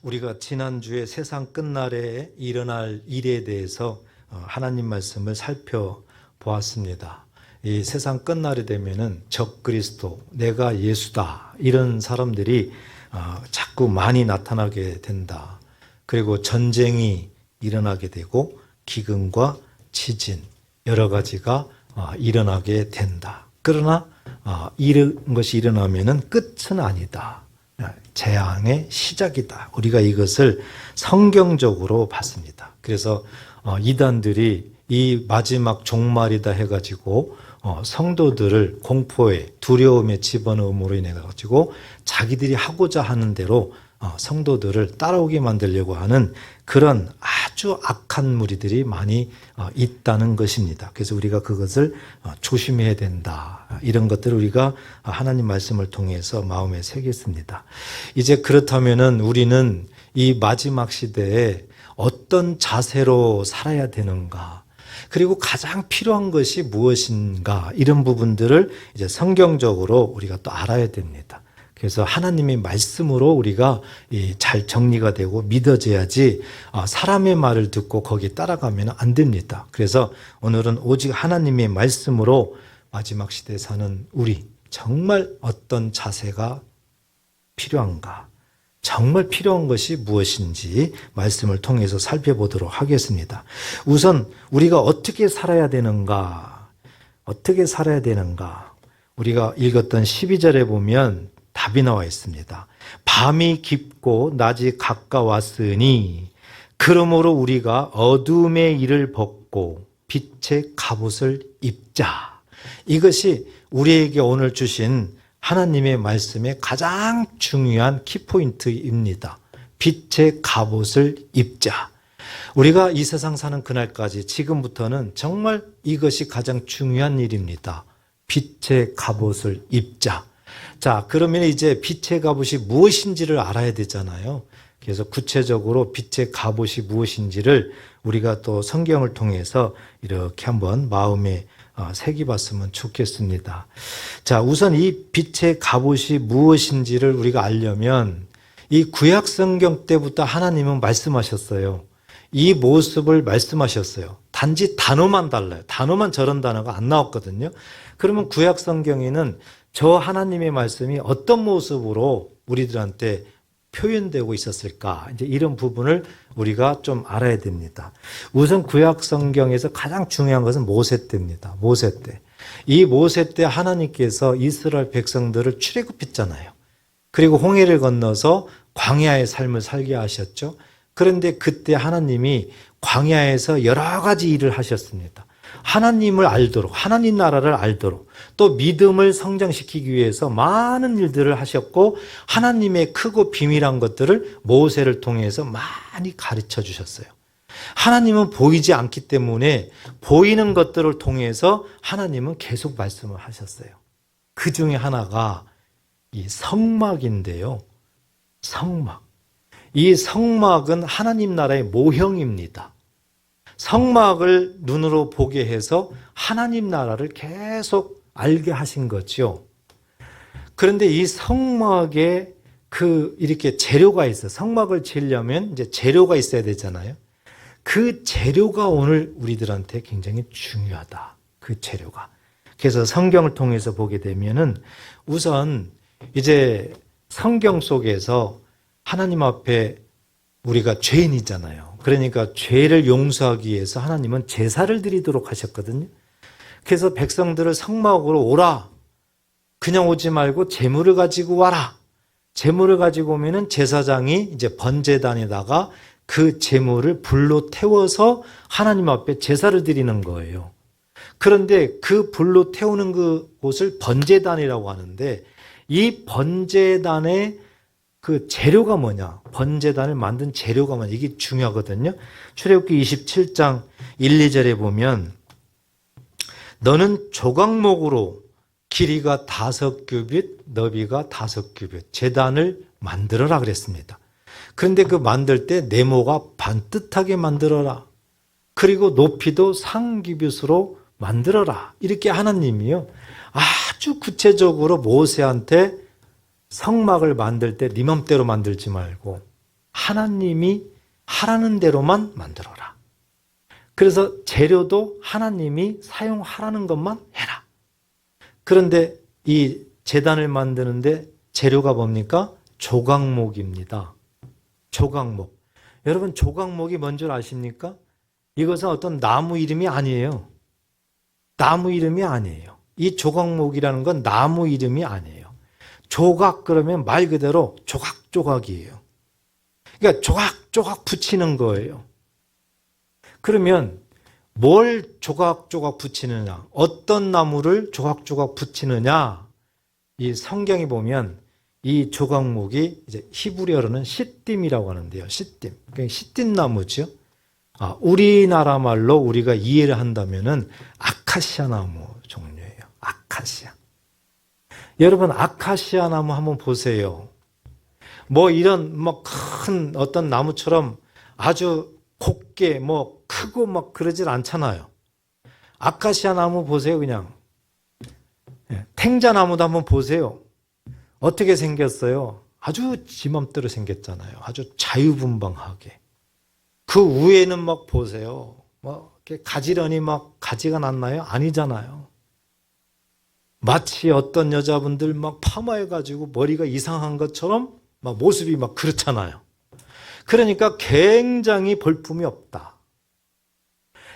우리가 지난주에 세상 끝날에 일어날 일에 대해서 하나님 말씀을 살펴보았습니다. 이 세상 끝날이 되면은 적그리스도, 내가 예수다 이런 사람들이 자꾸 많이 나타나게 된다. 그리고 전쟁이 일어나게 되고 기근과 지진 여러 가지가 일어나게 된다. 그러나 이런 것이 일어나면은 끝은 아니다. 재앙의 시작이다. 우리가 이것을 성경적으로 봤습니다. 그래서 이단들이 이 마지막 종말이다 해가지고 성도들을 공포에 두려움에 집어넣음으로 인해 가지고 자기들이 하고자 하는 대로 성도들을 따라오게 만들려고 하는 그런 아주 악한 무리들이 많이 있다는 것입니다. 그래서 우리가 그것을 조심해야 된다. 이런 것들을 우리가 하나님 말씀을 통해서 마음에 새겼습니다. 이제 그렇다면은 우리는 이 마지막 시대에 어떤 자세로 살아야 되는가? 그리고 가장 필요한 것이 무엇인가? 이런 부분들을 이제 성경적으로 우리가 또 알아야 됩니다. 그래서 하나님의 말씀으로 우리가 잘 정리가 되고 믿어져야지 사람의 말을 듣고 거기에 따라가면 안 됩니다. 그래서 오늘은 오직 하나님의 말씀으로 마지막 시대에 사는 우리 정말 어떤 자세가 필요한가? 정말 필요한 것이 무엇인지 말씀을 통해서 살펴보도록 하겠습니다. 우선 우리가 어떻게 살아야 되는가? 어떻게 살아야 되는가? 우리가 읽었던 12절에 보면 답이 나와 있습니다. 밤이 깊고 낮이 가까웠으니 그러므로 우리가 어둠의 일을 벗고 빛의 갑옷을 입자. 이것이 우리에게 오늘 주신 하나님의 말씀의 가장 중요한 키포인트입니다. 빛의 갑옷을 입자. 우리가 이 세상 사는 그날까지 지금부터는 정말 이것이 가장 중요한 일입니다. 빛의 갑옷을 입자. 자, 그러면 이제 빛의 갑옷이 무엇인지를 알아야 되잖아요. 그래서 구체적으로 빛의 갑옷이 무엇인지를 우리가 또 성경을 통해서 이렇게 한번 마음에 새겨봤으면 좋겠습니다. 자, 우선 이 빛의 갑옷이 무엇인지를 우리가 알려면 이 구약 성경 때부터 하나님은 말씀하셨어요. 이 모습을 말씀하셨어요. 단지 단어만 달라요. 단어만 저런 단어가 안 나왔거든요. 그러면 구약 성경에는 저 하나님의 말씀이 어떤 모습으로 우리들한테 표현되고 있었을까? 이제 이런 부분을 우리가 좀 알아야 됩니다. 우선 구약 성경에서 가장 중요한 것은 모세 때입니다. 모세 때. 이 모세 때 하나님께서 이스라엘 백성들을 출애굽했잖아요. 그리고 홍해를 건너서 광야의 삶을 살게 하셨죠. 그런데 그때 하나님이 광야에서 여러 가지 일을 하셨습니다. 하나님을 알도록, 하나님 나라를 알도록, 또 믿음을 성장시키기 위해서 많은 일들을 하셨고 하나님의 크고 비밀한 것들을 모세를 통해서 많이 가르쳐 주셨어요. 하나님은 보이지 않기 때문에 보이는 것들을 통해서 하나님은 계속 말씀을 하셨어요. 그 중에 하나가 이 성막인데요. 성막. 이 성막은 하나님 나라의 모형입니다. 성막을 눈으로 보게 해서 하나님 나라를 계속 알게 하신 거죠. 그런데 이 성막에 이렇게 재료가 있어요. 성막을 지으려면 이제 재료가 있어야 되잖아요. 그 재료가 오늘 우리들한테 굉장히 중요하다. 그 재료가. 그래서 성경을 통해서 보게 되면은 우선 이제 성경 속에서 하나님 앞에 우리가 죄인이잖아요. 그러니까 죄를 용서하기 위해서 하나님은 제사를 드리도록 하셨거든요. 그래서 백성들을 성막으로 오라. 그냥 오지 말고 제물을 가지고 와라. 제물을 가지고 오면은 제사장이 이제 번제단에다가 그 제물을 불로 태워서 하나님 앞에 제사를 드리는 거예요. 그런데 그 불로 태우는 그곳을 번제단이라고 하는데 이 번제단의 그 재료가 뭐냐? 번제단을 만든 재료가 뭐냐? 이게 중요하거든요. 출애굽기 27장 1, 2절에 보면 너는 조각목으로 길이가 5규빗, 너비가 5규빗 제단을 만들어라 그랬습니다. 그런데 그 만들 때 네모가 반듯하게 만들어라. 그리고 높이도 상규빗으로 만들어라. 이렇게 하나님이요. 아주 구체적으로 모세한테 성막을 만들 때 네 맘대로 만들지 말고 하나님이 하라는 대로만 만들어라. 그래서 재료도 하나님이 사용하라는 것만 해라. 그런데 이 제단을 만드는데 재료가 뭡니까? 조각목입니다. 조각목. 여러분, 조각목이 뭔 줄 아십니까? 이것은 어떤 나무 이름이 아니에요. 나무 이름이 아니에요. 이 조각목이라는 건 나무 이름이 아니에요. 조각 그러면 말 그대로 조각조각이에요. 그러니까 조각조각 붙이는 거예요. 그러면 뭘 조각조각 붙이느냐? 어떤 나무를 조각조각 붙이느냐? 이 성경에 보면 이 조각목이 이제 히브리어로는 시딤이라고 하는데요. 시딤. 그러니까 시딤 나무죠. 우리나라 말로 우리가 이해를 한다면은 아카시아 나무 종류예요. 아카시아. 여러분, 아카시아 나무 한번 보세요. 뭐 이런 큰 어떤 나무처럼 아주 곱게 크고 그러질 않잖아요. 아카시아 나무 보세요, 그냥. 탱자나무도 한번 보세요. 어떻게 생겼어요? 아주 지맘대로 생겼잖아요. 아주 자유분방하게. 그 위에는 보세요. 이렇게 가지런히 가지가 났나요? 아니잖아요. 마치 어떤 여자분들 파마해가지고 머리가 이상한 것처럼 모습이 그렇잖아요. 그러니까 굉장히 볼품이 없다.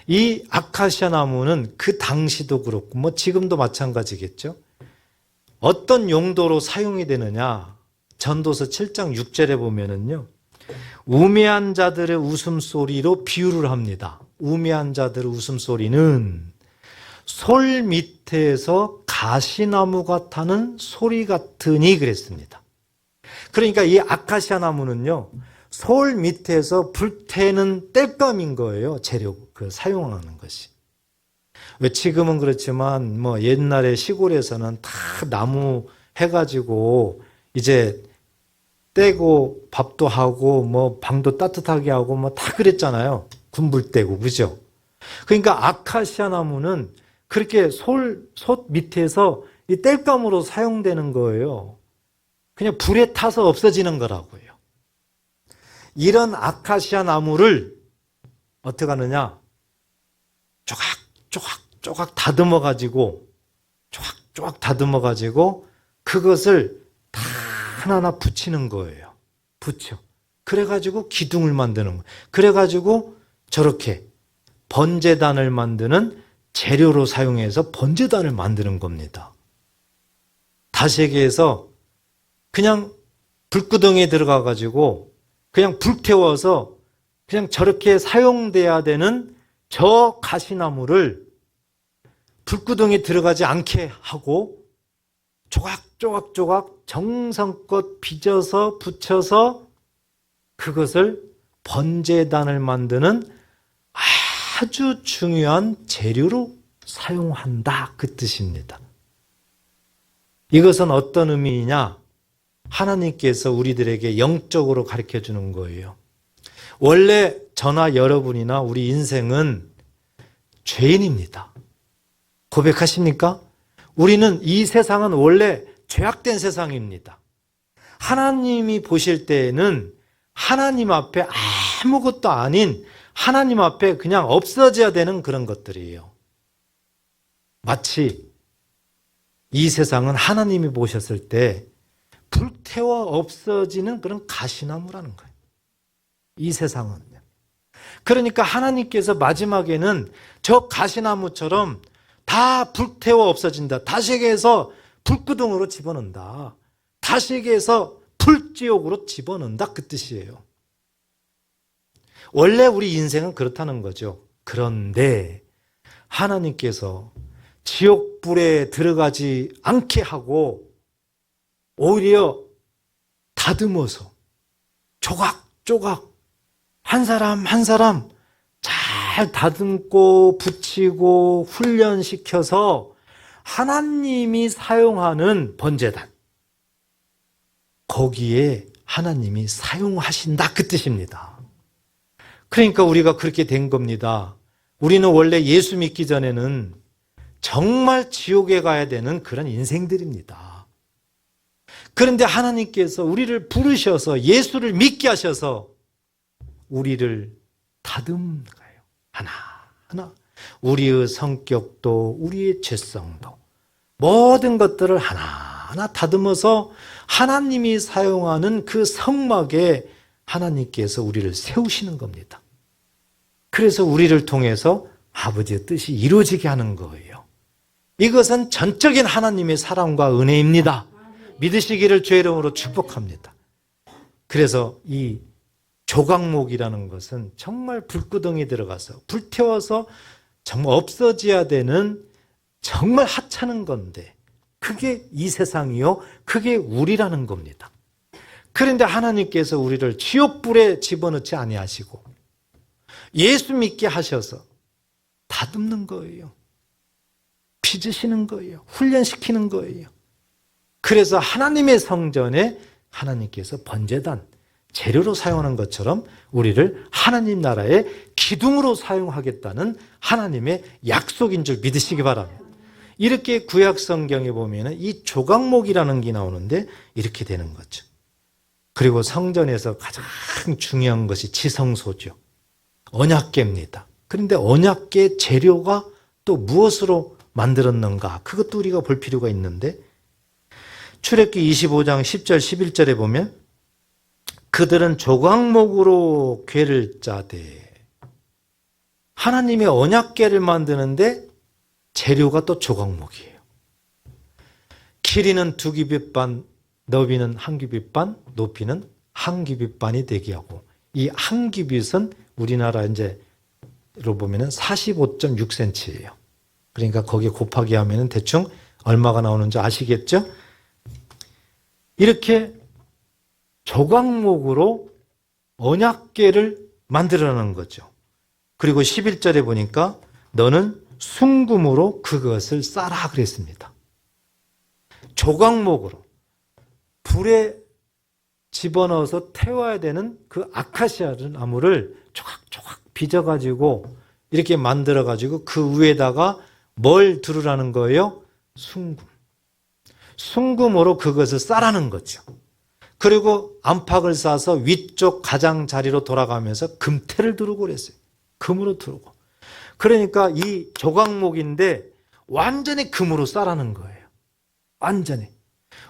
이 아카시아 나무는 그 당시도 그렇고 지금도 마찬가지겠죠. 어떤 용도로 사용이 되느냐? 전도서 7장 6절에 보면은요. 우매한 자들의 웃음소리로 비유를 합니다. 우매한 자들의 웃음소리는 솔 밑에서 가시나무가 타는 소리 같으니 그랬습니다. 그러니까 이 아카시아 나무는요. 솔 밑에서 불태는 땔감인 거예요. 재료, 사용하는 것이. 왜 지금은 그렇지만 옛날에 시골에서는 다 나무 해가지고 이제 떼고 밥도 하고 방도 따뜻하게 하고 다 그랬잖아요. 군불 떼고, 그죠? 그러니까 아카시아 나무는 그렇게 솥 밑에서 이 땔감으로 사용되는 거예요. 그냥 불에 타서 없어지는 거라고요. 이런 아카시아 나무를 어떻게 하느냐? 조각 다듬어 가지고 그것을 다 하나하나 붙이는 거예요. 붙여. 그래가지고 기둥을 만드는 거예요. 그래가지고 저렇게 번제단을 만드는 재료로 사용해서 번제단을 만드는 겁니다. 다시 얘기해서 그냥 불구덩이에 들어가가지고 그냥 불태워서 그냥 저렇게 사용돼야 되는 저 가시나무를 불구덩이에 들어가지 않게 하고 조각 정성껏 빚어서 붙여서 그것을 번제단을 만드는 아주 중요한 재료로 사용한다, 그 뜻입니다. 이것은 어떤 의미이냐? 하나님께서 우리들에게 영적으로 가르쳐 주는 거예요. 원래 저나 여러분이나 우리 인생은 죄인입니다. 고백하십니까? 우리는 이 세상은 원래 죄악된 세상입니다. 하나님이 보실 때에는 하나님 앞에 아무것도 아닌 하나님 앞에 그냥 없어져야 되는 그런 것들이에요. 마치 이 세상은 하나님이 보셨을 때 불태워 없어지는 그런 가시나무라는 거예요. 이 세상은요. 그러니까 하나님께서 마지막에는 저 가시나무처럼 다 불태워 없어진다. 다시게해서 불구덩으로 집어넣는다. 다시게해서 불지옥으로 집어넣는다. 그 뜻이에요. 원래 우리 인생은 그렇다는 거죠. 그런데 하나님께서 지옥불에 들어가지 않게 하고 오히려 다듬어서 조각조각 한 사람 한 사람 잘 다듬고 붙이고 훈련시켜서 하나님이 사용하는 번제단, 거기에 하나님이 사용하신다, 그 뜻입니다. 그러니까 우리가 그렇게 된 겁니다. 우리는 원래 예수 믿기 전에는 정말 지옥에 가야 되는 그런 인생들입니다. 그런데 하나님께서 우리를 부르셔서 예수를 믿게 하셔서 우리를 다듬는 거예요. 하나하나. 우리의 성격도 우리의 죄성도 모든 것들을 하나하나 다듬어서 하나님이 사용하는 그 성막에 하나님께서 우리를 세우시는 겁니다. 그래서 우리를 통해서 아버지의 뜻이 이루어지게 하는 거예요. 이것은 전적인 하나님의 사랑과 은혜입니다. 믿으시기를 주의 이름으로 축복합니다. 그래서 이 조각목이라는 것은 정말 불구덩이에 들어가서 불태워서 정말 없어져야 되는 정말 하찮은 건데 그게 이 세상이요, 그게 우리라는 겁니다. 그런데 하나님께서 우리를 지옥불에 집어넣지 아니하시고 예수 믿게 하셔서 다듬는 거예요. 빚으시는 거예요. 훈련시키는 거예요. 그래서 하나님의 성전에 하나님께서 번제단, 재료로 사용하는 것처럼 우리를 하나님 나라의 기둥으로 사용하겠다는 하나님의 약속인 줄 믿으시기 바랍니다. 이렇게 구약 성경에 보면 이 조각목이라는 게 나오는데 이렇게 되는 거죠. 그리고 성전에서 가장 중요한 것이 지성소죠. 언약궤입니다. 그런데 언약궤 재료가 또 무엇으로 만들었는가? 그것도 우리가 볼 필요가 있는데 출애굽기 25장 10절 11절에 보면 그들은 조각목으로 궤를 짜되 하나님의 언약궤를 만드는데 재료가 또 조각목이에요. 길이는 2규빗반, 너비는 1규빗반, 높이는 1규빗반이 되게 하고 이 1규빗은 우리나라 이제로 보면은 45.6cm예요. 그러니까 거기에 곱하기 하면은 대충 얼마가 나오는지 아시겠죠? 이렇게 조각목으로 언약궤를 만들어내는 거죠. 그리고 11절에 보니까 너는 순금으로 그것을 싸라 그랬습니다. 조각목으로 불에 집어넣어서 태워야 되는 그 아카시아 나무를 조각조각 빚어가지고 이렇게 만들어가지고 그 위에다가 뭘 두르라는 거예요? 순금. 순금으로 그것을 싸라는 거죠. 그리고 안팎을 싸서 위쪽 가장자리로 돌아가면서 금태를 두르고 그랬어요. 금으로 두르고. 그러니까 이 조각목인데 완전히 금으로 싸라는 거예요. 완전히.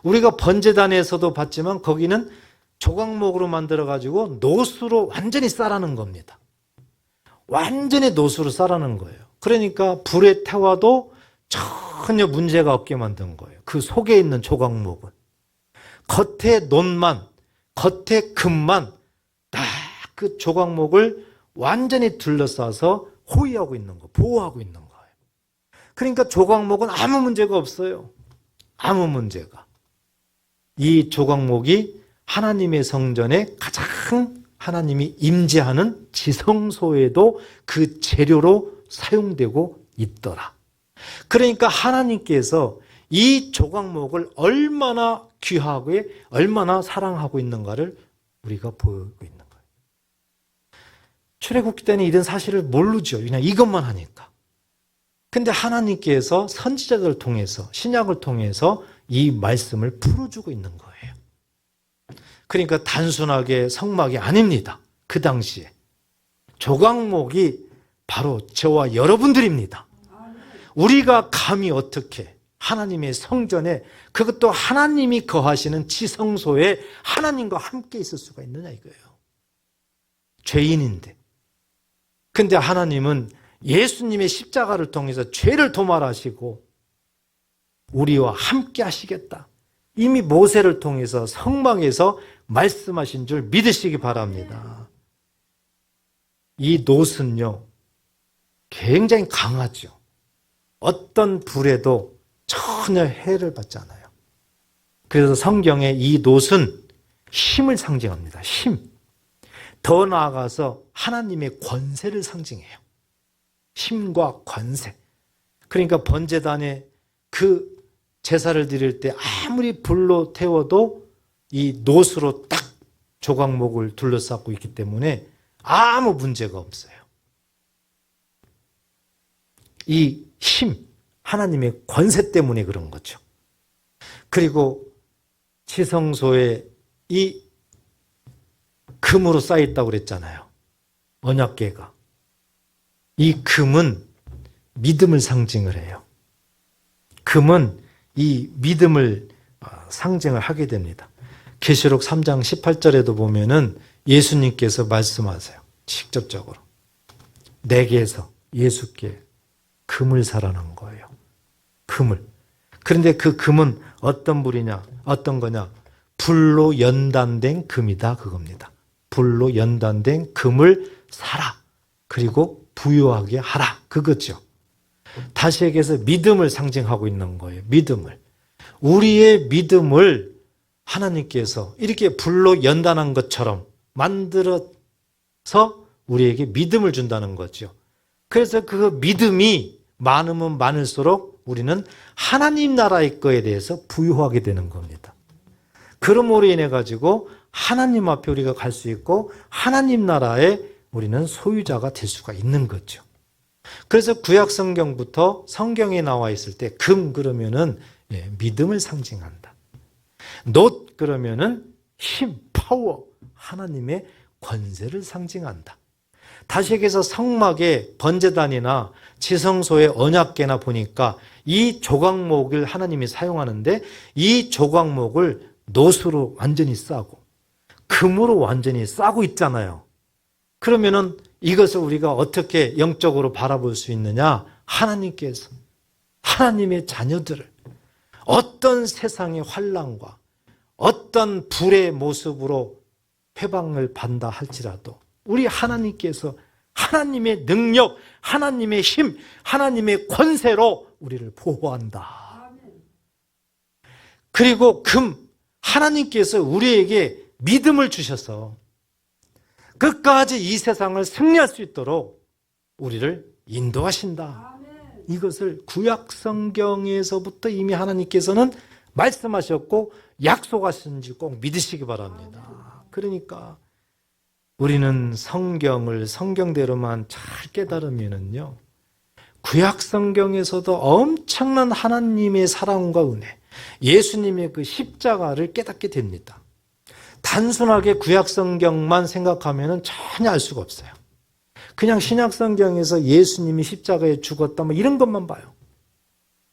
우리가 번제단에서도 봤지만 거기는 조각목으로 만들어가지고 노수로 완전히 싸라는 겁니다. 완전히 노수로 싸라는 거예요. 그러니까 불에 태워도 전혀 문제가 없게 만든 거예요. 그 속에 있는 조각목은. 겉에 논만, 겉에 금만 딱 그 조각목을 완전히 둘러싸서 호위하고 있는 거, 보호하고 있는 거예요. 그러니까 조각목은 아무 문제가 없어요. 아무 문제가. 이 조각목이 하나님의 성전에 가장 하나님이 임재하는 지성소에도 그 재료로 사용되고 있더라. 그러니까 하나님께서 이 조각목을 얼마나 귀하고 얼마나 사랑하고 있는가를 우리가 보이고 있는 거예요. 출애굽기 때는 이런 사실을 모르죠. 그냥 이것만 하니까. 근데 하나님께서 선지자들을 통해서 신약을 통해서 이 말씀을 풀어주고 있는 거예요. 그러니까 단순하게 성막이 아닙니다. 그 당시에. 조각목이 바로 저와 여러분들입니다. 우리가 감히 어떻게 하나님의 성전에 그것도 하나님이 거하시는 지성소에 하나님과 함께 있을 수가 있느냐 이거예요. 죄인인데. 근데 하나님은 예수님의 십자가를 통해서 죄를 도말하시고 우리와 함께 하시겠다. 이미 모세를 통해서 성막에서 말씀하신 줄 믿으시기 바랍니다. 이 놋은요, 굉장히 강하죠. 어떤 불에도 전혀 해를 받지 않아요. 그래서 성경에 이 놋은 힘을 상징합니다. 힘. 더 나아가서 하나님의 권세를 상징해요. 힘과 권세. 그러니까 번제단에 그 제사를 드릴 때 아무리 불로 태워도 이 놋으로 딱 조각목을 둘러싸고 있기 때문에 아무 문제가 없어요. 이 힘, 하나님의 권세 때문에 그런 거죠. 그리고 지성소에 이 금으로 쌓여있다고 그랬잖아요. 언약궤가. 이 금은 믿음을 상징을 해요. 금은 이 믿음을 상징을 하게 됩니다. 계시록 3장 18절에도 보면은 예수님께서 말씀하세요. 직접적으로. 내게서 예수께 금을 사라는 거예요. 금을. 그런데 그 금은 어떤 불이냐? 어떤 거냐? 불로 연단된 금이다. 그겁니다. 불로 연단된 금을 사라. 그리고 부유하게 하라. 그거죠. 다시 얘기해서 믿음을 상징하고 있는 거예요. 믿음을. 우리의 믿음을 하나님께서 이렇게 불로 연단한 것처럼 만들어서 우리에게 믿음을 준다는 거죠. 그래서 그 믿음이 많으면 많을수록 우리는 하나님 나라의 거에 대해서 부유하게 되는 겁니다. 그러므로 인해 가지고 하나님 앞에 우리가 갈 수 있고 하나님 나라에 우리는 소유자가 될 수가 있는 거죠. 그래서 구약 성경부터 성경에 나와 있을 때 금 그러면은 믿음을 상징한다. 놋 그러면은 힘, 파워, 하나님의 권세를 상징한다. 다시 얘기해서 성막의 번제단이나 지성소의 언약궤나 보니까 이 조각목을 하나님이 사용하는데 이 조각목을 놋으로 완전히 싸고 금으로 완전히 싸고 있잖아요. 그러면은 이것을 우리가 어떻게 영적으로 바라볼 수 있느냐? 하나님께서 하나님의 자녀들을 어떤 세상의 환난과 어떤 불의 모습으로 회방을 받는다 할지라도 우리 하나님께서 하나님의 능력, 하나님의 힘, 하나님의 권세로 우리를 보호한다. 그리고 하나님께서 우리에게 믿음을 주셔서 끝까지 이 세상을 승리할 수 있도록 우리를 인도하신다. 이것을 구약 성경에서부터 이미 하나님께서는 말씀하셨고 약속하신지 꼭 믿으시기 바랍니다. 그러니까 우리는 성경을 성경대로만 잘 깨달으면은요, 구약 성경에서도 엄청난 하나님의 사랑과 은혜, 예수님의 그 십자가를 깨닫게 됩니다. 단순하게 구약 성경만 생각하면은 전혀 알 수가 없어요. 그냥 신약 성경에서 예수님이 십자가에 죽었다 뭐 이런 것만 봐요.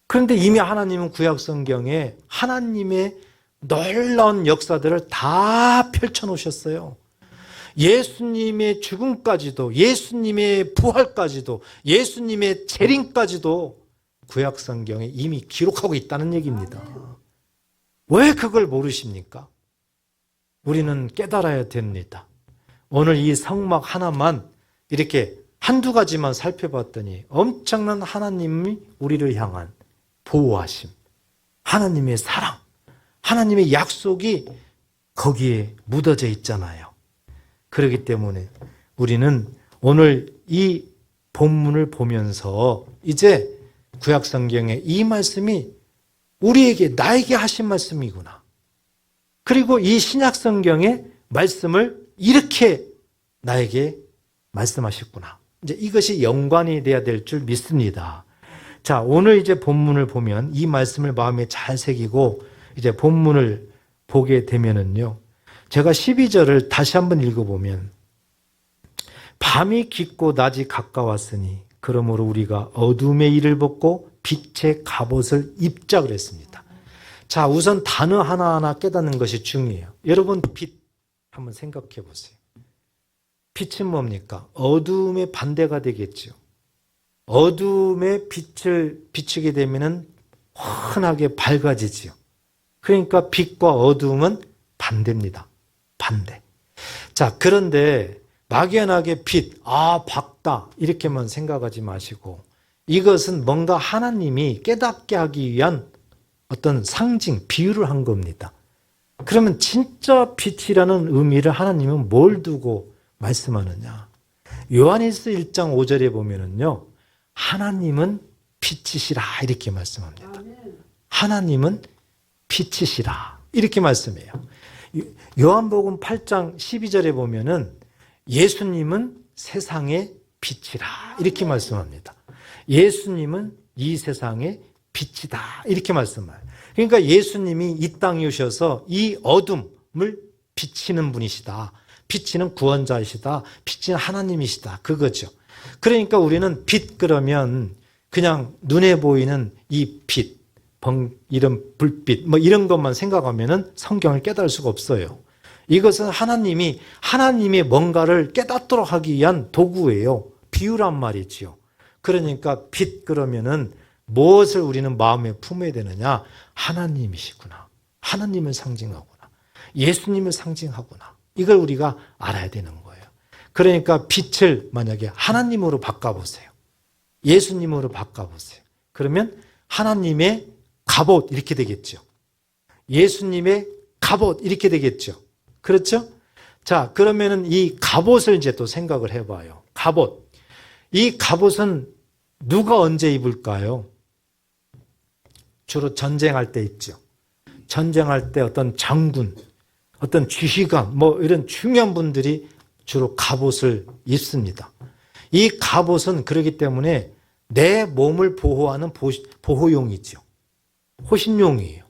그런데 이미 하나님은 구약 성경에 하나님의 놀라운 역사들을 다 펼쳐 놓으셨어요. 예수님의 죽음까지도, 예수님의 부활까지도, 예수님의 재림까지도 구약 성경에 이미 기록하고 있다는 얘기입니다. 왜 그걸 모르십니까? 우리는 깨달아야 됩니다. 오늘 이 성막 하나만 이렇게 한두 가지만 살펴봤더니 엄청난 하나님이 우리를 향한 보호하심, 하나님의 사랑, 하나님의 약속이 거기에 묻어져 있잖아요. 그렇기 때문에 우리는 오늘 이 본문을 보면서 이제 구약 성경의 이 말씀이 우리에게, 나에게 하신 말씀이구나. 그리고 이 신약 성경의 말씀을 이렇게 나에게 말씀하셨구나. 이제 이것이 연관이 돼야 될 줄 믿습니다. 자, 오늘 이제 본문을 보면 이 말씀을 마음에 잘 새기고 이제 본문을 보게 되면은요, 제가 12절을 다시 한번 읽어보면, 밤이 깊고 낮이 가까웠으니 그러므로 우리가 어둠의 일을 벗고 빛의 갑옷을 입자 그랬습니다. 자, 우선 단어 하나하나 깨닫는 것이 중요해요. 여러분, 빛 한번 생각해 보세요. 빛은 뭡니까? 어둠의 반대가 되겠죠. 어둠의 빛을 비추게 되면은 환하게 밝아지지요. 그러니까 빛과 어둠은 반대입니다. 반대. 자, 그런데 막연하게 빛, 밝다 이렇게만 생각하지 마시고 이것은 뭔가 하나님이 깨닫게 하기 위한 어떤 상징, 비유를 한 겁니다. 그러면 진짜 빛이라는 의미를 하나님은 뭘 두고 말씀하느냐? 요한일서 1장 5절에 보면은요, 하나님은 빛이시라 이렇게 말씀합니다. 하나님은 빛이시라 이렇게 말씀해요. 요한복음 8장 12절에 보면은 예수님은 세상의 빛이라 이렇게 말씀합니다. 예수님은 이 세상의 빛이다 이렇게 말씀해요. 그러니까 예수님이 이 땅에 오셔서 이 어둠을 비치는 분이시다. 비치는 구원자이시다. 비치는 하나님이시다. 그거죠. 그러니까 우리는 빛 그러면 그냥 눈에 보이는 이 빛, 이런 불빛 뭐 이런 것만 생각하면은 성경을 깨달을 수가 없어요. 이것은 하나님이 뭔가를 깨닫도록 하기 위한 도구예요. 비유란 말이지요. 그러니까 빛 그러면은 무엇을 우리는 마음에 품어야 되느냐? 하나님이시구나. 하나님을 상징하구나. 예수님을 상징하구나. 이걸 우리가 알아야 되는 거예요. 그러니까 빛을 만약에 하나님으로 바꿔보세요. 예수님으로 바꿔보세요. 그러면 하나님의 갑옷 이렇게 되겠죠. 예수님의 갑옷 이렇게 되겠죠. 그렇죠? 자, 그러면은 이 갑옷을 이제 또 생각을 해봐요. 갑옷. 이 갑옷은 누가 언제 입을까요? 주로 전쟁할 때 있죠. 전쟁할 때 어떤 장군, 어떤 지휘관, 뭐 이런 중요한 분들이 주로 갑옷을 입습니다. 이 갑옷은 그렇기 때문에 내 몸을 보호하는 보호용이죠. 호신용이에요.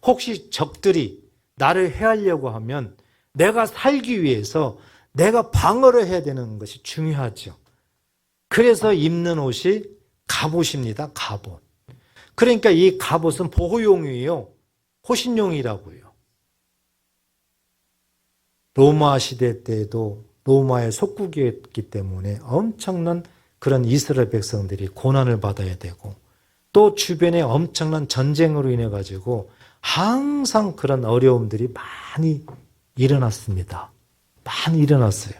혹시 적들이 나를 해하려고 하면 내가 살기 위해서 내가 방어를 해야 되는 것이 중요하죠. 그래서 입는 옷이 갑옷입니다. 갑옷. 그러니까 이 갑옷은 보호용이에요. 호신용이라고요. 로마 시대 때에도 로마의 속국이었기 때문에 엄청난 그런 이스라엘 백성들이 고난을 받아야 되고 또 주변에 엄청난 전쟁으로 인해 가지고 항상 그런 어려움들이 많이 일어났습니다. 많이 일어났어요.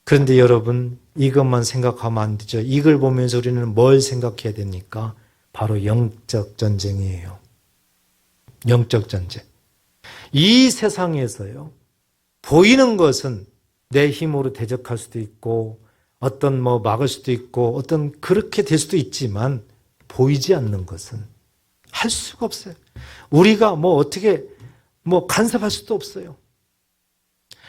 그런데 여러분 이것만 생각하면 안 되죠. 이걸 보면서 우리는 뭘 생각해야 됩니까? 바로 영적 전쟁이에요. 영적 전쟁. 이 세상에서요. 보이는 것은 내 힘으로 대적할 수도 있고 어떤 뭐 막을 수도 있고 어떤 그렇게 될 수도 있지만 보이지 않는 것은 할 수가 없어요. 우리가 뭐 어떻게 뭐 간섭할 수도 없어요.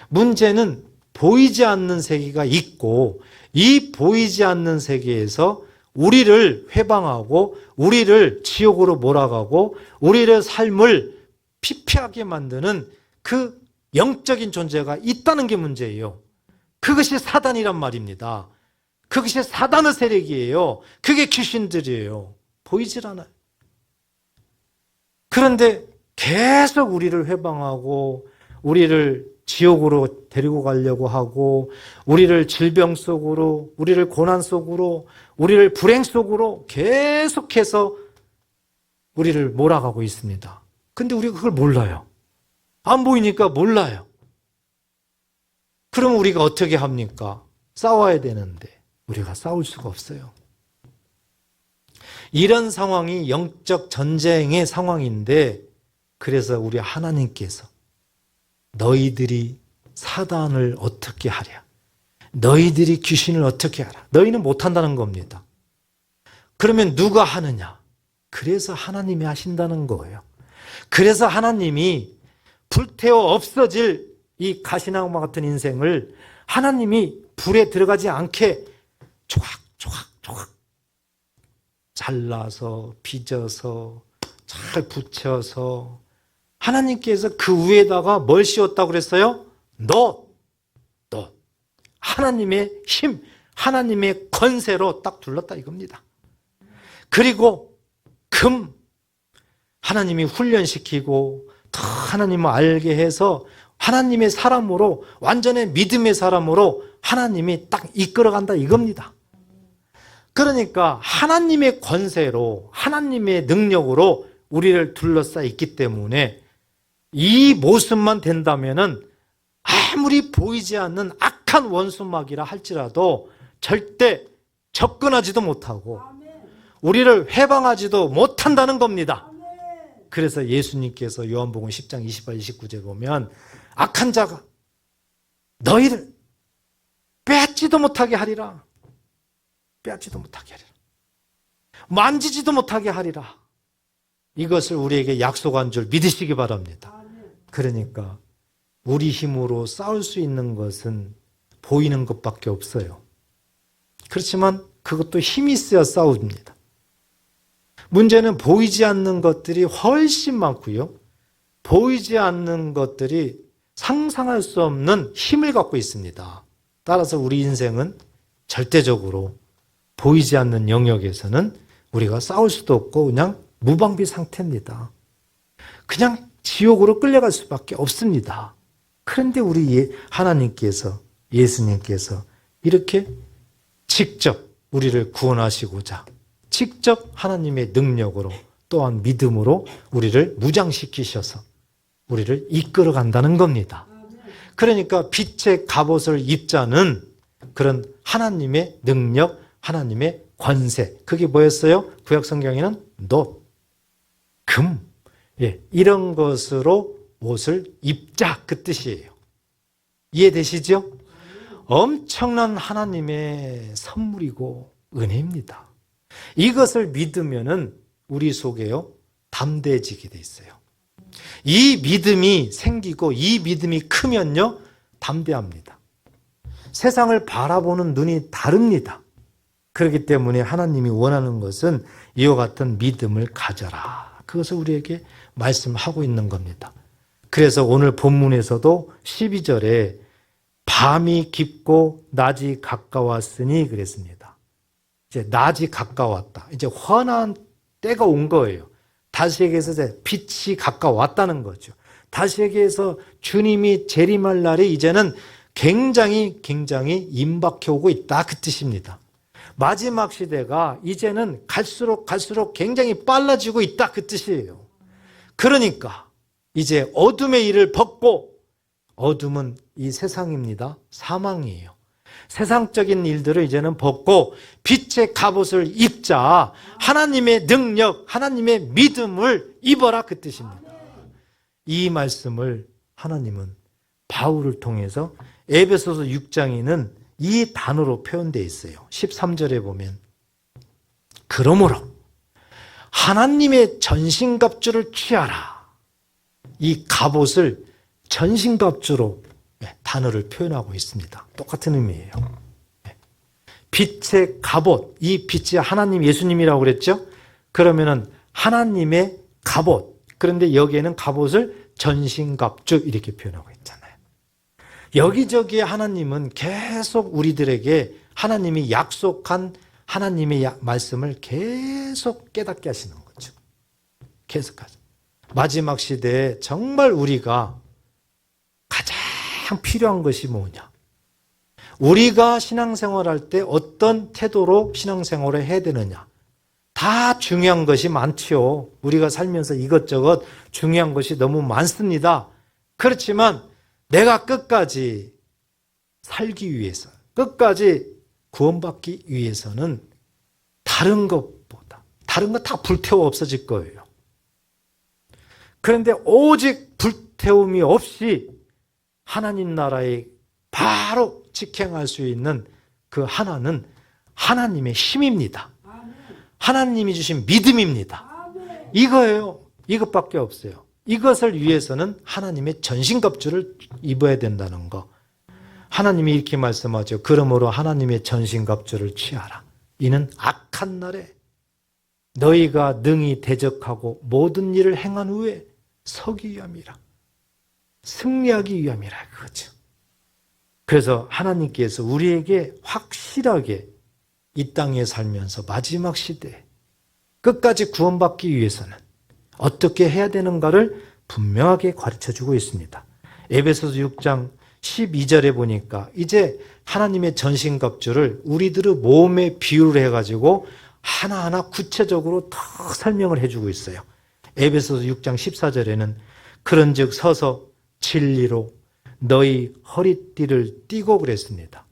문제는 보이지 않는 세계가 있고 이 보이지 않는 세계에서 우리를 회방하고 우리를 지옥으로 몰아가고 우리의 삶을 피폐하게 만드는 그 영적인 존재가 있다는 게 문제예요. 그것이 사단이란 말입니다. 그것이 사단의 세력이에요. 그게 귀신들이에요. 보이질 않아요. 그런데 계속 우리를 회방하고 우리를 지옥으로 데리고 가려고 하고 우리를 질병 속으로 우리를 고난 속으로 우리를 불행 속으로 계속해서 우리를 몰아가고 있습니다. 근데 우리가 그걸 몰라요. 안 보이니까 몰라요. 그럼 우리가 어떻게 합니까? 싸워야 되는데 우리가 싸울 수가 없어요. 이런 상황이 영적 전쟁의 상황인데 그래서 우리 하나님께서 너희들이 사단을 어떻게 하랴? 너희들이 귀신을 어떻게 하라? 너희는 못한다는 겁니다. 그러면 누가 하느냐? 그래서 하나님이 하신다는 거예요. 그래서 하나님이 불태워 없어질 이 가시나무 같은 인생을 하나님이 불에 들어가지 않게 조각 잘라서 빚어서 잘 붙여서 하나님께서 그 위에다가 뭘 씌웠다고 그랬어요? 너 하나님의 힘, 하나님의 권세로 딱 둘렀다 이겁니다. 그리고 금 하나님이 훈련시키고 더 하나님을 알게 해서 하나님의 사람으로 완전히 믿음의 사람으로 하나님이 딱 이끌어간다 이겁니다. 그러니까 하나님의 권세로 하나님의 능력으로 우리를 둘러싸 있기 때문에 이 모습만 된다면은 아무리 보이지 않는 악한 원수막이라 할지라도 절대 접근하지도 못하고 우리를 해방하지도 못한다는 겁니다. 그래서 예수님께서 요한복음 10장 28, 29절 보면 악한 자가 너희를 빼앗지도 못하게 하리라. 빼앗지도 못하게 하리라. 만지지도 못하게 하리라. 이것을 우리에게 약속한 줄 믿으시기 바랍니다. 그러니까 우리 힘으로 싸울 수 있는 것은 보이는 것밖에 없어요. 그렇지만 그것도 힘이 있어야 싸웁니다. 문제는 보이지 않는 것들이 훨씬 많고요. 보이지 않는 것들이 상상할 수 없는 힘을 갖고 있습니다. 따라서 우리 인생은 절대적으로 보이지 않는 영역에서는 우리가 싸울 수도 없고 그냥 무방비 상태입니다. 그냥 지옥으로 끌려갈 수밖에 없습니다. 그런데 우리 하나님께서, 예수님께서 이렇게 직접 우리를 구원하시고자 직접 하나님의 능력으로 또한 믿음으로 우리를 무장시키셔서 우리를 이끌어 간다는 겁니다. 그러니까 빛의 갑옷을 입자는 그런 하나님의 능력, 하나님의 권세. 그게 뭐였어요? 구약 성경에는 놋, 금, 이런 것으로 옷을 입자 그 뜻이에요. 이해되시죠? 엄청난 하나님의 선물이고 은혜입니다. 이것을 믿으면은 우리 속에요 담대해지게 돼 있어요. 이 믿음이 생기고 이 믿음이 크면요 담대합니다. 세상을 바라보는 눈이 다릅니다. 그렇기 때문에 하나님이 원하는 것은 이와 같은 믿음을 가져라. 그것을 우리에게 말씀하고 있는 겁니다. 그래서 오늘 본문에서도 12절에 밤이 깊고 낮이 가까웠으니 그랬습니다. 이제 낮이 가까웠다. 이제 환한 때가 온 거예요. 다시에게서 이제 빛이 가까웠다는 거죠. 다시에게서 주님이 재림할 날이 이제는 굉장히 임박해 오고 있다 그 뜻입니다. 마지막 시대가 이제는 갈수록 굉장히 빨라지고 있다 그 뜻이에요. 그러니까 이제 어둠의 일을 벗고, 어둠은 이 세상입니다. 사망이에요. 세상적인 일들을 이제는 벗고 빛의 갑옷을 입자. 하나님의 능력, 하나님의 믿음을 입어라 그 뜻입니다. 이 말씀을 하나님은 바울을 통해서 에베소서 6장에는 이 단어로 표현되어 있어요. 13절에 보면 그러므로 하나님의 전신갑주를 취하라. 이 갑옷을 전신갑주로 단어를 표현하고 있습니다. 똑같은 의미예요. 빛의 갑옷, 이 빛이 하나님 예수님이라고 그랬죠? 그러면은 하나님의 갑옷, 그런데 여기에는 갑옷을 전신갑주 이렇게 표현하고 있잖아요. 여기저기에 하나님은 계속 우리들에게 하나님이 약속한 하나님의 말씀을 계속 깨닫게 하시는 거죠. 계속하죠. 마지막 시대에 정말 우리가 가장 필요한 것이 뭐냐? 우리가 신앙생활할 때 어떤 태도로 신앙생활을 해야 되느냐? 다 중요한 것이 많지요. 우리가 살면서 이것저것 중요한 것이 너무 많습니다. 그렇지만 내가 끝까지 살기 위해서, 끝까지 구원받기 위해서는 다른 것보다, 다른 거 다 불태워 없어질 거예요. 그런데 오직 불태움이 없이 하나님 나라에 바로 직행할 수 있는 그 하나는 하나님의 힘입니다. 하나님이 주신 믿음입니다. 이거예요. 이것밖에 없어요. 이것을 위해서는 하나님의 전신갑주를 입어야 된다는 거. 하나님이 이렇게 말씀하죠. 그러므로 하나님의 전신갑주를 취하라. 이는 악한 날에 너희가 능히 대적하고 모든 일을 행한 후에 서기 위함이라. 승리하기 위함이라 그거죠. 그래서 하나님께서 우리에게 확실하게 이 땅에 살면서 마지막 시대에 끝까지 구원받기 위해서는 어떻게 해야 되는가를 분명하게 가르쳐주고 있습니다. 에베소서 6장 12절에 보니까 이제 하나님의 전신갑주를 우리들의 몸에 비유를 해가지고 하나하나 구체적으로 더 설명을 해주고 있어요. 에베소서 6장 14절에는 그런즉 서서 진리로 너희 허리띠를 띠고 그랬습니다.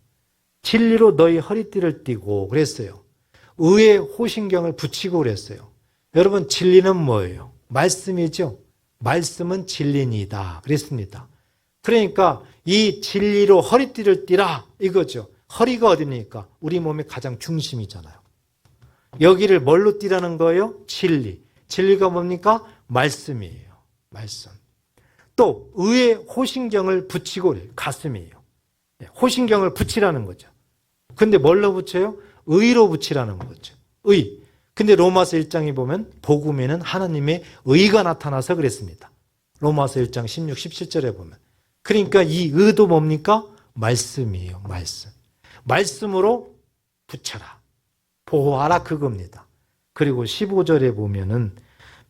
진리로 너희 허리띠를 띠고 그랬어요. 의의 호신경을 붙이고 그랬어요. 여러분 진리는 뭐예요? 말씀이죠. 말씀은 진리니다 그랬습니다. 그러니까 이 진리로 허리띠를 띠라 이거죠. 허리가 어디입니까? 우리 몸의 가장 중심이잖아요. 여기를 뭘로 띠라는 거예요? 진리. 진리가 뭡니까? 말씀이에요. 말씀. 또 의의 호신경을 붙이고 그래요. 가슴이에요. 호신경을 붙이라는 거죠. 근데 뭘로 붙여요? 의로 붙이라는 거죠. 의. 근데 로마서 1장에 보면 복음에는 하나님의 의가 나타나서 그랬습니다. 로마서 1장 16, 17절에 보면. 그러니까 이 의도 뭡니까? 말씀이에요. 말씀. 말씀으로 붙여라. 보호하라 그겁니다. 그리고 15절에 보면은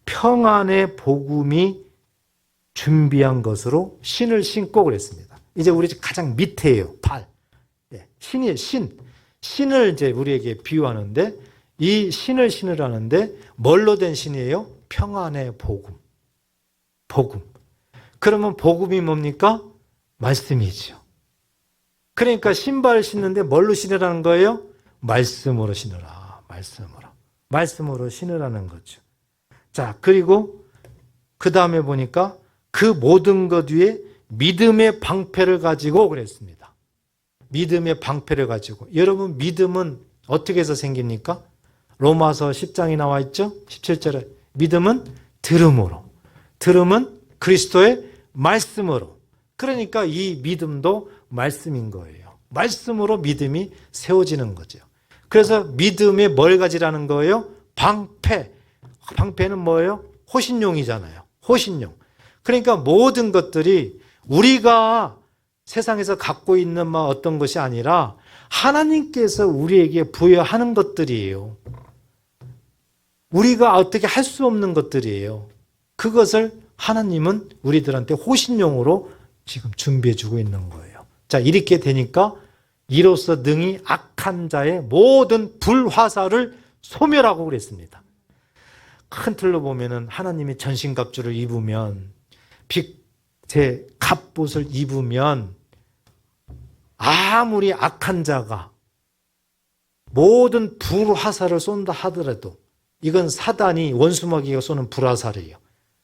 평안의 복음이 준비한 것으로 신을 신고 그랬습니다. 이제 우리 가장 밑에예요. 발. 신이에요. 신을 이제 우리에게 비유하는데 이 신을 신으라는데 뭘로 된 신이에요? 평안의 복음. 복음. 그러면 복음이 뭡니까? 말씀이죠. 그러니까 신발을 신는데 뭘로 신으라는 거예요? 말씀으로 신으라. 말씀으로. 말씀으로 신으라는 거죠. 자, 그리고 그 다음에 보니까 그 모든 것 위에 믿음의 방패를 가지고 그랬습니다. 믿음의 방패를 가지고. 여러분 믿음은 어떻게 해서 생깁니까? 로마서 10장이 나와 있죠? 17절에 믿음은 들음으로. 들음은 그리스도의 말씀으로. 그러니까 이 믿음도 말씀인 거예요. 말씀으로 믿음이 세워지는 거죠. 그래서 믿음에 뭘 가지라는 거예요? 방패. 방패는 뭐예요? 호신용이잖아요. 호신용. 그러니까 모든 것들이 우리가 세상에서 갖고 있는 어떤 것이 아니라 하나님께서 우리에게 부여하는 것들이에요. 우리가 어떻게 할 수 없는 것들이에요. 그것을 하나님은 우리들한테 호신용으로 지금 준비해 주고 있는 거예요. 자, 이렇게 되니까 이로써 능히 악한 자의 모든 불화살을 소멸하고 그랬습니다. 큰 틀로 보면은 하나님이 전신갑주를 입으면 빛의 갑옷을 입으면 아무리 악한 자가 모든 불화살을 쏜다 하더라도 이건 사단이 원수마귀가 쏘는 불화살이에요.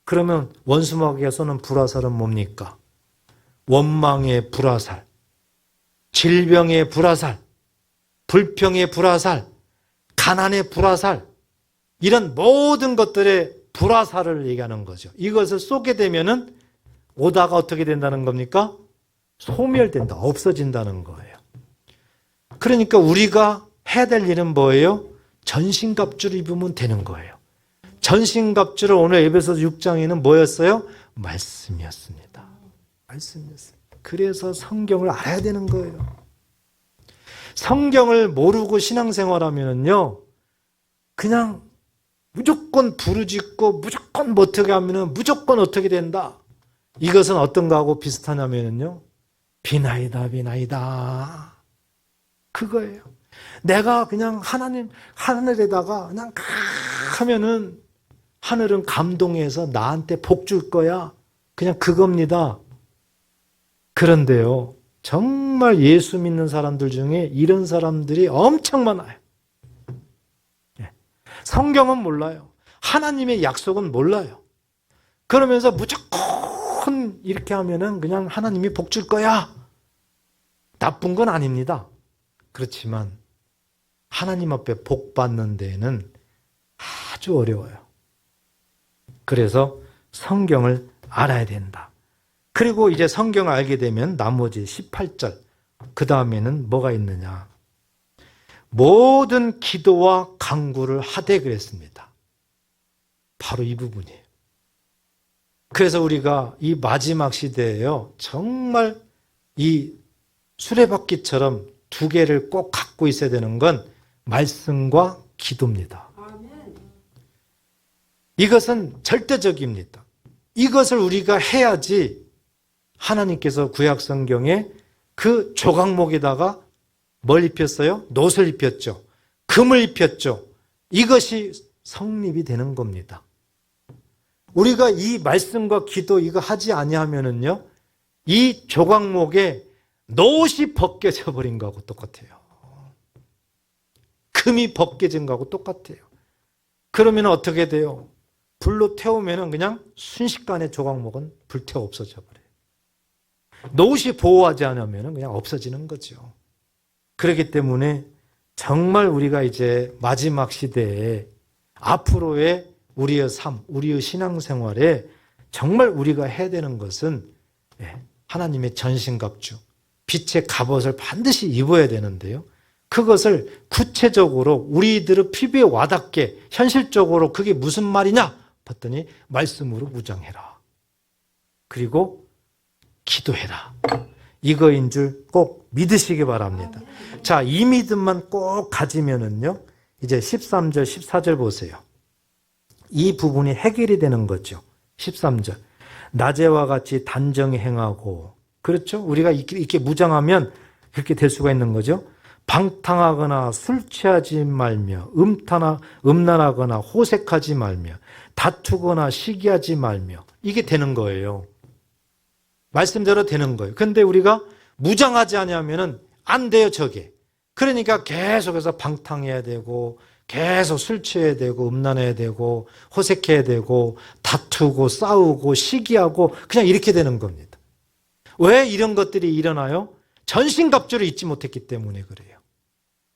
그러면 원수마귀가 쏘는 불화살은 뭡니까? 원망의 불화살, 질병의 불화살, 불평의 불화살, 가난의 불화살, 이런 모든 것들의 불화살을 얘기하는 거죠. 이것을 쏘게 되면은 오다가 어떻게 된다는 겁니까? 소멸된다, 없어진다는 거예요. 그러니까 우리가 해야 될 일은 뭐예요? 전신갑주를 입으면 되는 거예요. 전신갑주를 오늘 에베소서 6장에는 뭐였어요? 말씀이었습니다. 말씀이었어요. 그래서 성경을 알아야 되는 거예요. 성경을 모르고 신앙생활하면요, 그냥 무조건 부르짖고 무조건 어떻게 하면은 무조건 어떻게 된다. 이것은 어떤 거하고 비슷하냐면요, 비나이다 비나이다 그거예요. 내가 그냥 하나님 하늘에다가 그냥 하면은 하늘은 감동해서 나한테 복 줄 거야. 그냥 그겁니다. 그런데요, 정말 예수 믿는 사람들 중에 이런 사람들이 엄청 많아요. 성경은 몰라요. 하나님의 약속은 몰라요. 그러면서 무조건 이렇게 하면은 그냥 하나님이 복 줄 거야. 나쁜 건 아닙니다. 그렇지만 하나님 앞에 복 받는 데에는 아주 어려워요. 그래서 성경을 알아야 된다. 그리고 이제 성경을 알게 되면 나머지 18절, 그 다음에는 뭐가 있느냐. 모든 기도와 간구를 하되 그랬습니다. 바로 이 부분이에요. 그래서 우리가 이 마지막 시대에요, 정말 이 수레바퀴처럼 두 개를 꼭 갖고 있어야 되는 건 말씀과 기도입니다. 이것은 절대적입니다. 이것을 우리가 해야지 하나님께서 구약성경에 그 조각목에다가 뭘 입혔어요? 놋을 입혔죠. 금을 입혔죠. 이것이 성립이 되는 겁니다. 우리가 이 말씀과 기도 이거 하지 아니하면은요, 이 조각목에 놋이 벗겨져 버린 거하고 똑같아요. 금이 벗겨진 거하고 똑같아요. 그러면 어떻게 돼요? 불로 태우면은 그냥 순식간에 조각목은 불태워 없어져 버려요. 놋이 보호하지 않으면 그냥 없어지는 거죠. 그렇기 때문에 정말 우리가 이제 마지막 시대에 앞으로의 우리의 삶, 우리의 신앙생활에 정말 우리가 해야 되는 것은 하나님의 전신갑주, 빛의 갑옷을 반드시 입어야 되는데요. 그것을 구체적으로 우리들의 피부에 와닿게 현실적으로 그게 무슨 말이냐 봤더니 말씀으로 무장해라. 그리고 기도해라. 이거인 줄 꼭 믿으시기 바랍니다. 자, 이 믿음만 꼭 가지면은요, 이제 13절, 14절 보세요. 이 부분이 해결이 되는 거죠. 13절. 낮에와 같이 단정히 행하고, 그렇죠? 우리가 이렇게 무장하면 그렇게 될 수가 있는 거죠. 방탕하거나 술 취하지 말며, 음란하거나 호색하지 말며, 다투거나 시기하지 말며, 이게 되는 거예요. 말씀대로 되는 거예요. 근데 우리가 무장하지 않으면은 안 돼요, 저게. 그러니까 계속해서 방탕해야 되고, 계속 술 취해야 되고, 음란해야 되고, 호색해야 되고, 다투고, 싸우고, 시기하고, 그냥 이렇게 되는 겁니다. 왜 이런 것들이 일어나요? 전신갑주를 잊지 못했기 때문에 그래요.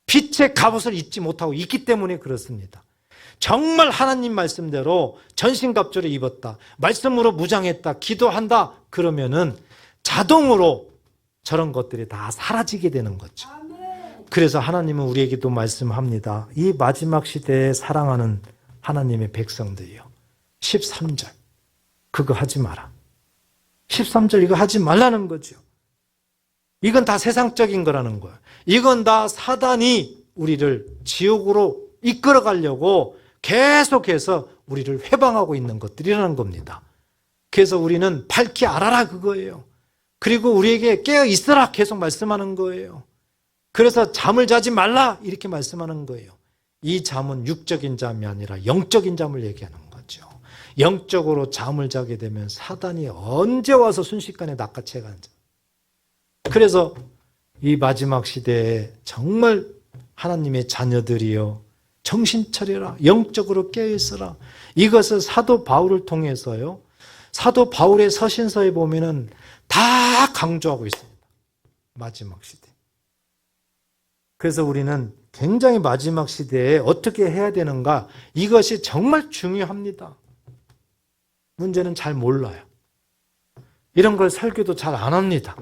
빛의 갑옷을 잊지 못하고 있기 때문에 그렇습니다. 정말 하나님 말씀대로 전신갑주를 입었다, 말씀으로 무장했다, 기도한다, 그러면은 자동으로 저런 것들이 다 사라지게 되는 거죠. 그래서 하나님은 우리에게도 말씀합니다. 이 마지막 시대에 사랑하는 하나님의 백성들이요, 13절 그거 하지 마라. 13절 이거 하지 말라는 거죠. 이건 다 세상적인 거라는 거예요. 이건 다 사단이 우리를 지옥으로 이끌어 가려고 계속해서 우리를 회방하고 있는 것들이라는 겁니다. 그래서 우리는 밝히 알아라 그거예요. 그리고 우리에게 깨어 있으라 계속 말씀하는 거예요. 그래서 잠을 자지 말라 이렇게 말씀하는 거예요. 이 잠은 육적인 잠이 아니라 영적인 잠을 얘기하는 거죠. 영적으로 잠을 자게 되면 사단이 언제 와서 순식간에 낚아채 가는지. 그래서 이 마지막 시대에 정말 하나님의 자녀들이여 정신 차려라, 영적으로 깨어있어라. 이것을 사도 바울을 통해서요, 사도 바울의 서신서에 보면은 다 강조하고 있습니다. 마지막 시대. 그래서 우리는 굉장히 마지막 시대에 어떻게 해야 되는가, 이것이 정말 중요합니다. 문제는 잘 몰라요. 이런 걸 설교도 잘 안 합니다.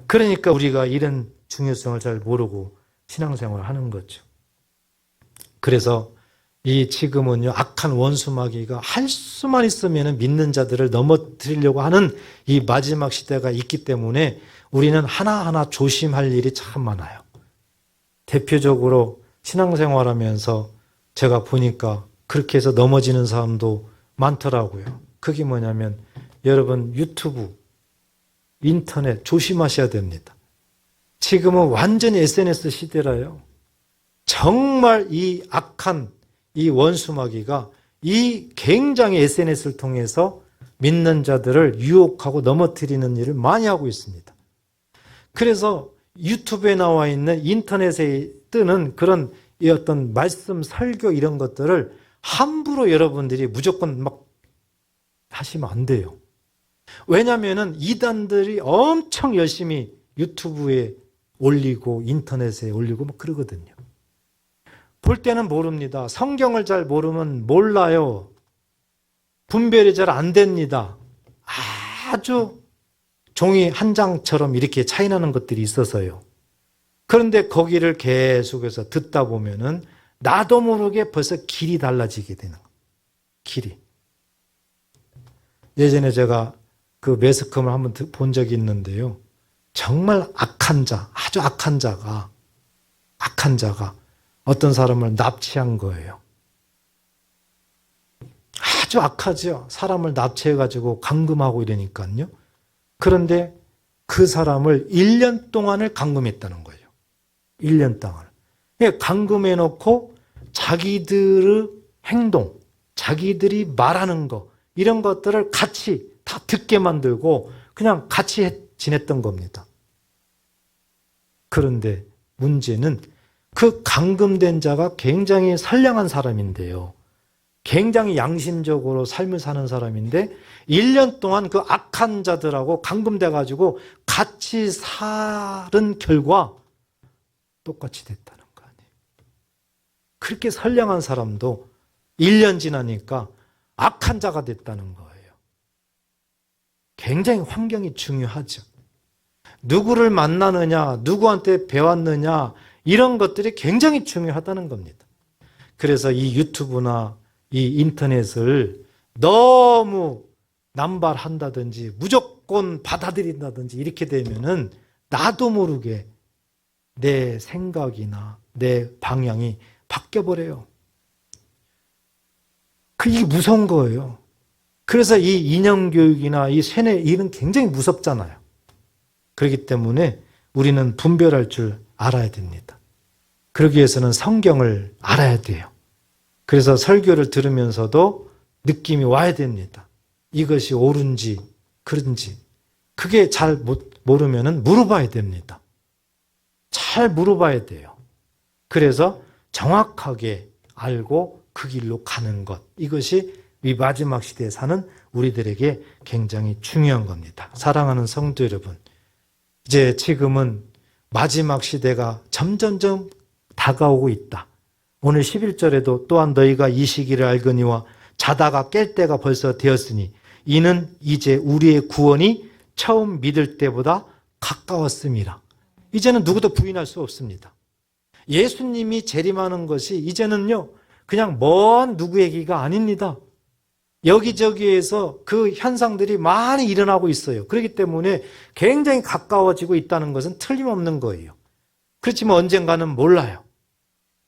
그러니까 우리가 이런 중요성을 잘 모르고 신앙생활을 하는 거죠. 그래서 이 지금은요, 악한 원수 마귀가 할 수만 있으면 믿는 자들을 넘어뜨리려고 하는 이 마지막 시대가 있기 때문에 우리는 하나하나 조심할 일이 참 많아요. 대표적으로 신앙생활하면서 제가 보니까 그렇게 해서 넘어지는 사람도 많더라고요. 그게 뭐냐면 여러분 유튜브, 인터넷 조심하셔야 됩니다. 지금은 완전히 SNS 시대라요. 정말 이 악한 이 원수마귀가 이 굉장히 SNS를 통해서 믿는 자들을 유혹하고 넘어뜨리는 일을 많이 하고 있습니다. 그래서 유튜브에 나와 있는 인터넷에 뜨는 그런 이 어떤 말씀, 설교 이런 것들을 함부로 여러분들이 무조건 막 하시면 안 돼요. 왜냐하면 이단들이 엄청 열심히 유튜브에 올리고 인터넷에 올리고 막 그러거든요. 볼 때는 모릅니다. 성경을 잘 모르면 몰라요. 분별이 잘 안 됩니다. 아주 종이 한 장처럼 이렇게 차이나는 것들이 있어서요. 그런데 거기를 계속해서 듣다 보면은 나도 모르게 벌써 길이 달라지게 되는 거예요. 길이. 예전에 제가 그 매스컴을 한번 본 적이 있는데요. 정말 악한 자, 아주 악한 자가 어떤 사람을 납치한 거예요. 아주 악하죠. 사람을 납치해가지고 감금하고 이러니까요. 그런데 그 사람을 1년 동안을 감금했다는 거예요. 1년 동안. 감금해놓고 자기들의 행동, 자기들이 말하는 거, 이런 것들을 같이 다 듣게 만들고 그냥 같이 지냈던 겁니다. 그런데 문제는 그 감금된 자가 굉장히 선량한 사람인데요. 굉장히 양심적으로 삶을 사는 사람인데 1년 동안 그 악한 자들하고 감금돼가지고 같이 사는 결과 똑같이 됐다는 거 아니에요. 그렇게 선량한 사람도 1년 지나니까 악한 자가 됐다는 거예요. 굉장히 환경이 중요하죠. 누구를 만나느냐, 누구한테 배웠느냐, 이런 것들이 굉장히 중요하다는 겁니다. 그래서 이 유튜브나 이 인터넷을 너무 남발한다든지 무조건 받아들인다든지 이렇게 되면은 나도 모르게 내 생각이나 내 방향이 바뀌어버려요. 이게 무서운 거예요. 그래서 이 인형교육이나 이 세뇌 일은 굉장히 무섭잖아요. 그렇기 때문에 우리는 분별할 줄 알아야 됩니다. 그러기 위해서는 성경을 알아야 돼요. 그래서 설교를 들으면서도 느낌이 와야 됩니다. 이것이 옳은지 그른지. 그게 잘 모르면은 물어봐야 됩니다. 잘 물어봐야 돼요. 그래서 정확하게 알고 그 길로 가는 것. 이것이 이 마지막 시대에 사는 우리들에게 굉장히 중요한 겁니다. 사랑하는 성도 여러분, 이제 지금은 마지막 시대가 점점점 다가오고 있다. 오늘 11절에도 또한 너희가 이 시기를 알거니와 자다가 깰 때가 벌써 되었으니 이는 이제 우리의 구원이 처음 믿을 때보다 가까웠음이라. 이제는 누구도 부인할 수 없습니다. 예수님이 재림하는 것이 이제는요, 그냥 먼 누구 얘기가 아닙니다. 여기저기에서 그 현상들이 많이 일어나고 있어요. 그렇기 때문에 굉장히 가까워지고 있다는 것은 틀림없는 거예요. 그렇지만 언젠가는 몰라요.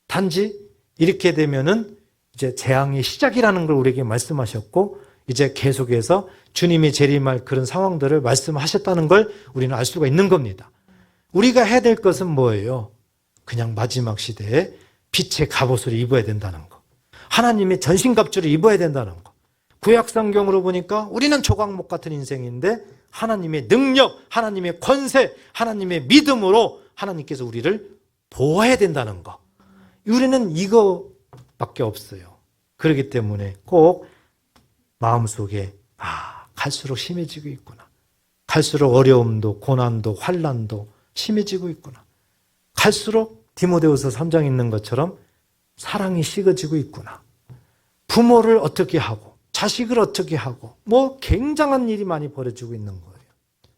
단지 이렇게 되면은 이제 재앙의 시작이라는 걸 우리에게 말씀하셨고, 이제 계속해서 주님이 재림할 그런 상황들을 말씀하셨다는 걸 우리는 알 수가 있는 겁니다. 우리가 해야 될 것은 뭐예요? 그냥 마지막 시대에 빛의 갑옷을 입어야 된다는 거. 하나님의 전신갑주를 입어야 된다는 거. 구약 성경으로 보니까 우리는 조각목 같은 인생인데 하나님의 능력, 하나님의 권세, 하나님의 믿음으로 하나님께서 우리를 보호해야 된다는 거. 우리는 이거밖에 없어요. 그렇기 때문에 꼭 마음속에 갈수록 심해지고 있구나. 갈수록 어려움도 고난도 환난도 심해지고 있구나. 갈수록 디모데후서 3장 있는 것처럼 사랑이 식어지고 있구나. 부모를 어떻게 하고 자식을 어떻게 하고 굉장한 일이 많이 벌어지고 있는 거예요.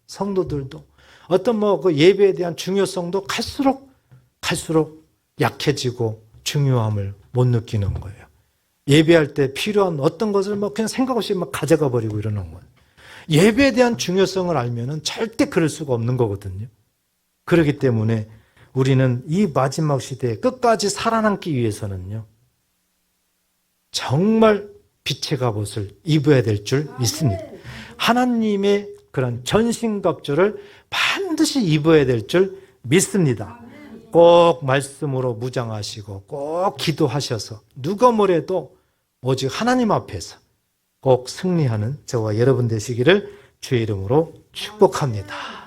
성도들도 어떤 그 예배에 대한 중요성도 갈수록 약해지고 중요함을 못 느끼는 거예요. 예배할 때 필요한 어떤 것을 그냥 생각 없이 가져가 버리고 이러는 거예요. 예배에 대한 중요성을 알면은 절대 그럴 수가 없는 거거든요. 그렇기 때문에 우리는 이 마지막 시대에 끝까지 살아남기 위해서는요, 정말 빛의 갑옷을 입어야 될 줄 믿습니다. 하나님의 그런 전신갑주를 반드시 입어야 될 줄 믿습니다. 꼭 말씀으로 무장하시고 꼭 기도하셔서 누가 뭐래도 오직 하나님 앞에서 꼭 승리하는 저와 여러분 되시기를 주의 이름으로 축복합니다.